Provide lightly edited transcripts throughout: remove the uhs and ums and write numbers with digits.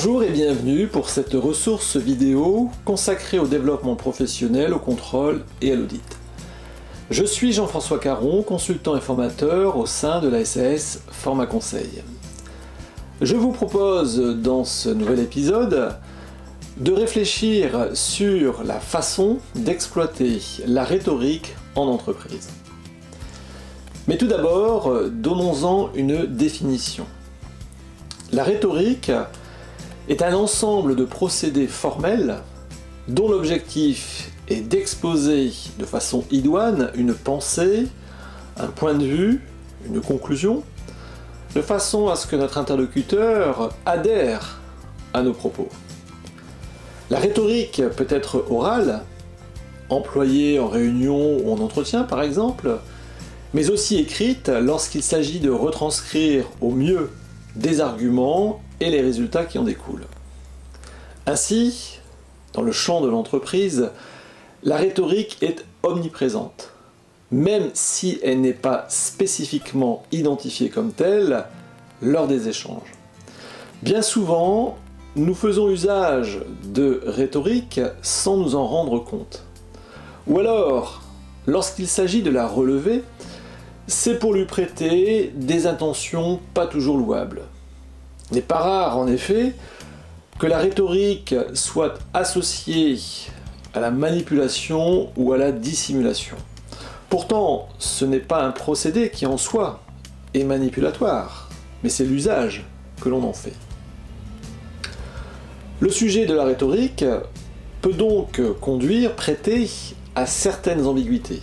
Bonjour et bienvenue pour cette ressource vidéo consacrée au développement professionnel, au contrôle et à l'audit. Je suis Jean-François Caron, consultant et formateur au sein de la SAS Format Conseil. Je vous propose dans ce nouvel épisode de réfléchir sur la façon d'exploiter la rhétorique en entreprise. Mais tout d'abord, donnons-en une définition. La rhétorique est un ensemble de procédés formels dont l'objectif est d'exposer de façon idoine une pensée, un point de vue, une conclusion, de façon à ce que notre interlocuteur adhère à nos propos. La rhétorique peut être orale, employée en réunion ou en entretien par exemple, mais aussi écrite lorsqu'il s'agit de retranscrire au mieux des arguments et les résultats qui en découlent. Ainsi, dans le champ de l'entreprise, la rhétorique est omniprésente, même si elle n'est pas spécifiquement identifiée comme telle lors des échanges. Bien souvent, nous faisons usage de rhétorique sans nous en rendre compte. Ou alors, lorsqu'il s'agit de la relever, c'est pour lui prêter des intentions pas toujours louables. Il n'est pas rare, en effet, que la rhétorique soit associée à la manipulation ou à la dissimulation. Pourtant, ce n'est pas un procédé qui en soi est manipulatoire, mais c'est l'usage que l'on en fait. Le sujet de la rhétorique peut donc prêter à certaines ambiguïtés.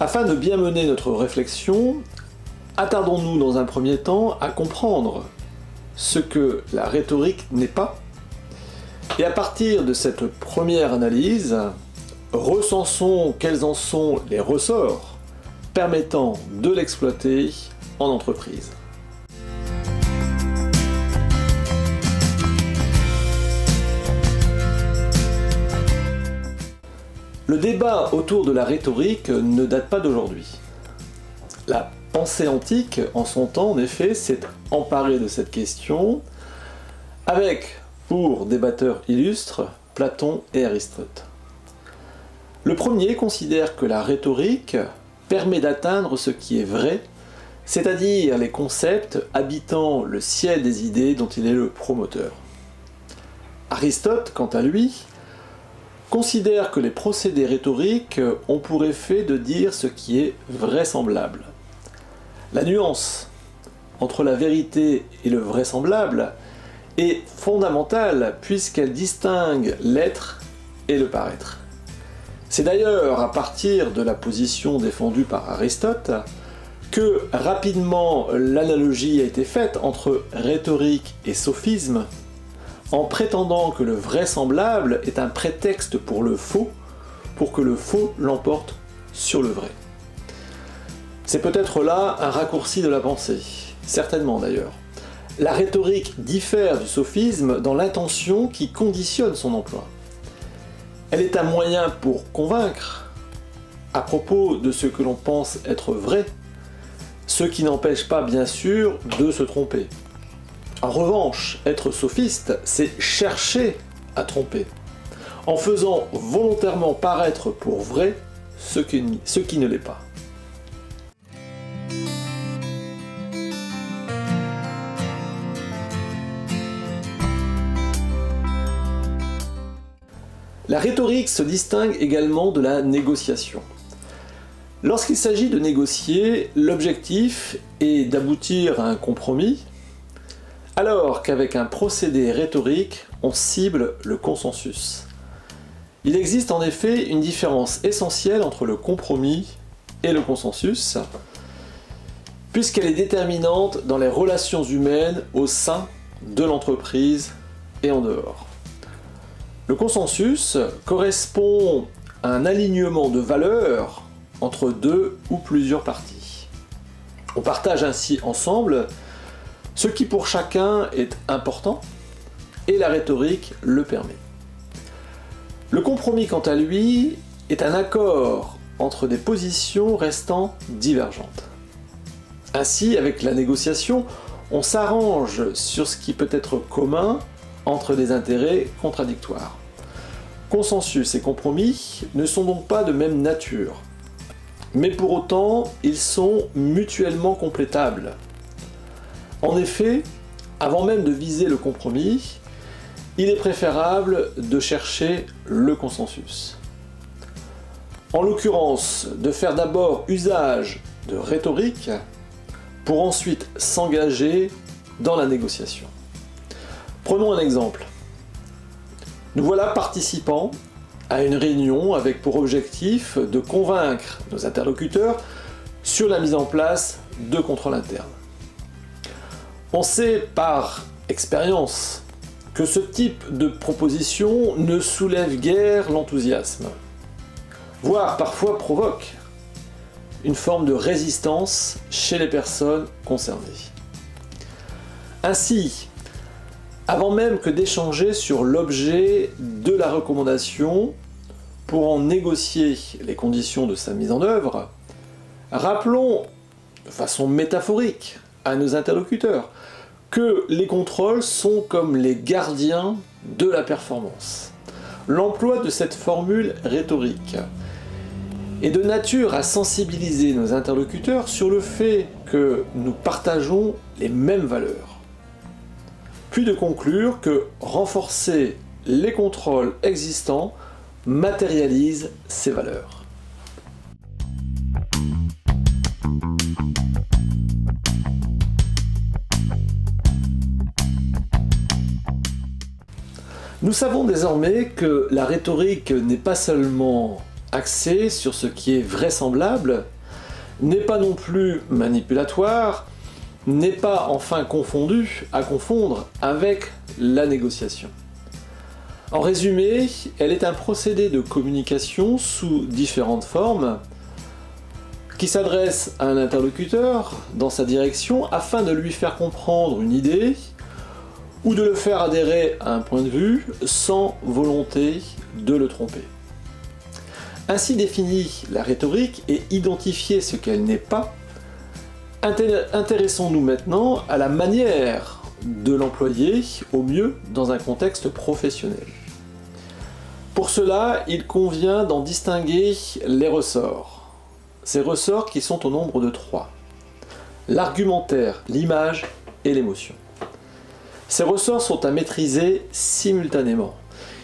Afin de bien mener notre réflexion, attardons-nous dans un premier temps à comprendre ce que la rhétorique n'est pas, et à partir de cette première analyse, recensons quels en sont les ressorts permettant de l'exploiter en entreprise. Le débat autour de la rhétorique ne date pas d'aujourd'hui. La pensée antique, en son temps, en effet, s'est emparée de cette question, avec, pour débatteurs illustres, Platon et Aristote. Le premier considère que la rhétorique permet d'atteindre ce qui est vrai, c'est-à-dire les concepts habitant le ciel des idées dont il est le promoteur. Aristote, quant à lui, considère que les procédés rhétoriques ont pour effet de dire ce qui est vraisemblable. La nuance entre la vérité et le vraisemblable est fondamentale puisqu'elle distingue l'être et le paraître. C'est d'ailleurs à partir de la position défendue par Aristote que rapidement l'analogie a été faite entre rhétorique et sophisme, en prétendant que le vraisemblable est un prétexte pour le faux, pour que le faux l'emporte sur le vrai. C'est peut-être là un raccourci de la pensée, certainement d'ailleurs. La rhétorique diffère du sophisme dans l'intention qui conditionne son emploi. Elle est un moyen pour convaincre à propos de ce que l'on pense être vrai, ce qui n'empêche pas bien sûr de se tromper. En revanche, être sophiste, c'est chercher à tromper, en faisant volontairement paraître pour vrai ce qui ne l'est pas. La rhétorique se distingue également de la négociation. Lorsqu'il s'agit de négocier, l'objectif est d'aboutir à un compromis, alors qu'avec un procédé rhétorique, on cible le consensus. Il existe en effet une différence essentielle entre le compromis et le consensus, puisqu'elle est déterminante dans les relations humaines au sein de l'entreprise et en dehors. Le consensus correspond à un alignement de valeurs entre deux ou plusieurs parties. On partage ainsi ensemble ce qui pour chacun est important, et la rhétorique le permet. Le compromis, quant à lui, est un accord entre des positions restant divergentes. Ainsi, avec la négociation, On s'arrange sur ce qui peut être commun entre des intérêts contradictoires. Consensus et compromis ne sont donc pas de même nature, mais pour autant, ils sont mutuellement complétables. En effet, avant même de viser le compromis, il est préférable de chercher le consensus. En l'occurrence, de faire d'abord usage de rhétorique pour ensuite s'engager dans la négociation. Prenons un exemple. Nous voilà participants à une réunion avec pour objectif de convaincre nos interlocuteurs sur la mise en place de contrôles internes. On sait par expérience que ce type de proposition ne soulève guère l'enthousiasme, voire parfois provoque une forme de résistance chez les personnes concernées. Ainsi, avant même que d'échanger sur l'objet de la recommandation pour en négocier les conditions de sa mise en œuvre, rappelons de façon métaphorique à nos interlocuteurs que les contrôles sont comme les gardiens de la performance. L'emploi de cette formule rhétorique est de nature à sensibiliser nos interlocuteurs sur le fait que nous partageons les mêmes valeurs, puis de conclure que renforcer les contrôles existants matérialise ces valeurs. Nous savons désormais que la rhétorique n'est pas seulement axée sur ce qui est vraisemblable, n'est pas non plus manipulatoire, n'est pas enfin à confondre avec la négociation. En résumé, elle est un procédé de communication sous différentes formes qui s'adresse à un interlocuteur dans sa direction afin de lui faire comprendre une idée ou de le faire adhérer à un point de vue sans volonté de le tromper. Ainsi définie la rhétorique et identifier ce qu'elle n'est pas, intéressons-nous maintenant à la manière de l'employer au mieux dans un contexte professionnel. Pour cela, il convient d'en distinguer les ressorts. Ces ressorts qui sont au nombre de 3. L'argumentaire, l'image et l'émotion. Ces ressorts sont à maîtriser simultanément.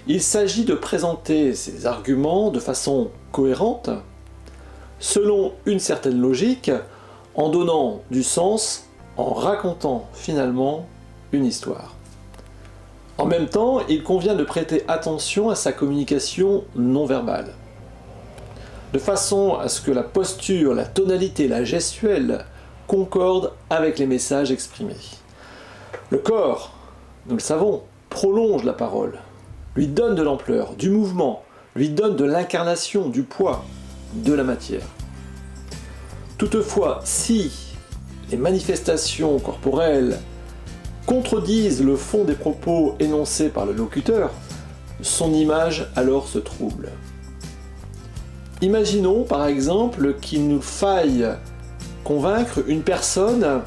Il s'agit de présenter ces arguments de façon cohérente, selon une certaine logique, en donnant du sens, en racontant finalement une histoire. En même temps, il convient de prêter attention à sa communication non verbale, de façon à ce que la posture, la tonalité, la gestuelle concordent avec les messages exprimés. Le corps, nous le savons, prolonge la parole, lui donne de l'ampleur, du mouvement, lui donne de l'incarnation, du poids, de la matière. Toutefois, si les manifestations corporelles contredisent le fond des propos énoncés par le locuteur, son image alors se trouble. Imaginons par exemple qu'il nous faille convaincre une personne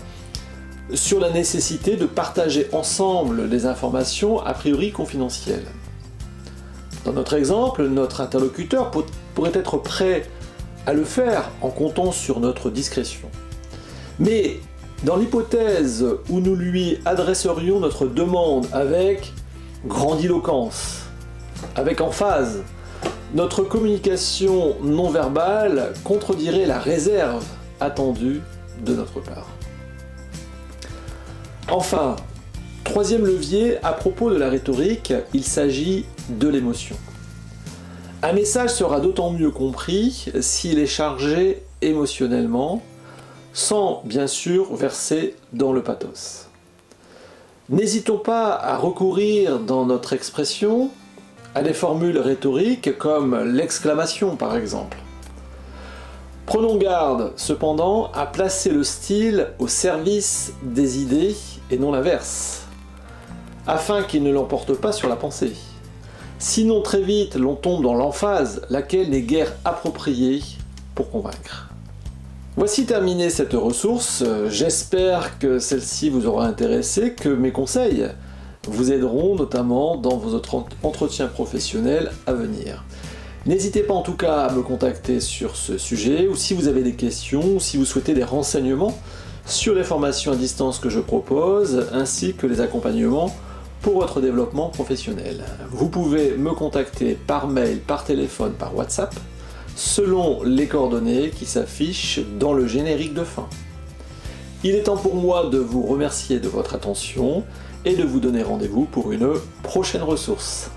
sur la nécessité de partager ensemble des informations a priori confidentielles. Dans notre exemple, notre interlocuteur pourrait être prêt à le faire en comptant sur notre discrétion. Mais dans l'hypothèse où nous lui adresserions notre demande avec grandiloquence, avec emphase, notre communication non verbale contredirait la réserve attendue de notre part. Enfin, troisième levier à propos de la rhétorique, il s'agit de l'émotion. Un message sera d'autant mieux compris s'il est chargé émotionnellement, sans bien sûr verser dans le pathos. N'hésitons pas à recourir dans notre expression à des formules rhétoriques comme l'exclamation par exemple. Prenons garde cependant à placer le style au service des idées et non l'inverse, afin qu'il ne l'emporte pas sur la pensée. Sinon très vite l'on tombe dans l'emphase, laquelle n'est guère appropriée pour convaincre. Voici terminée cette ressource, j'espère que celle-ci vous aura intéressé, que mes conseils vous aideront notamment dans vos autres entretiens professionnels à venir. N'hésitez pas en tout cas à me contacter sur ce sujet, ou si vous avez des questions, ou si vous souhaitez des renseignements sur les formations à distance que je propose, ainsi que les accompagnements pour votre développement professionnel. Vous pouvez me contacter par mail, par téléphone, par WhatsApp, selon les coordonnées qui s'affichent dans le générique de fin. Il est temps pour moi de vous remercier de votre attention et de vous donner rendez-vous pour une prochaine ressource.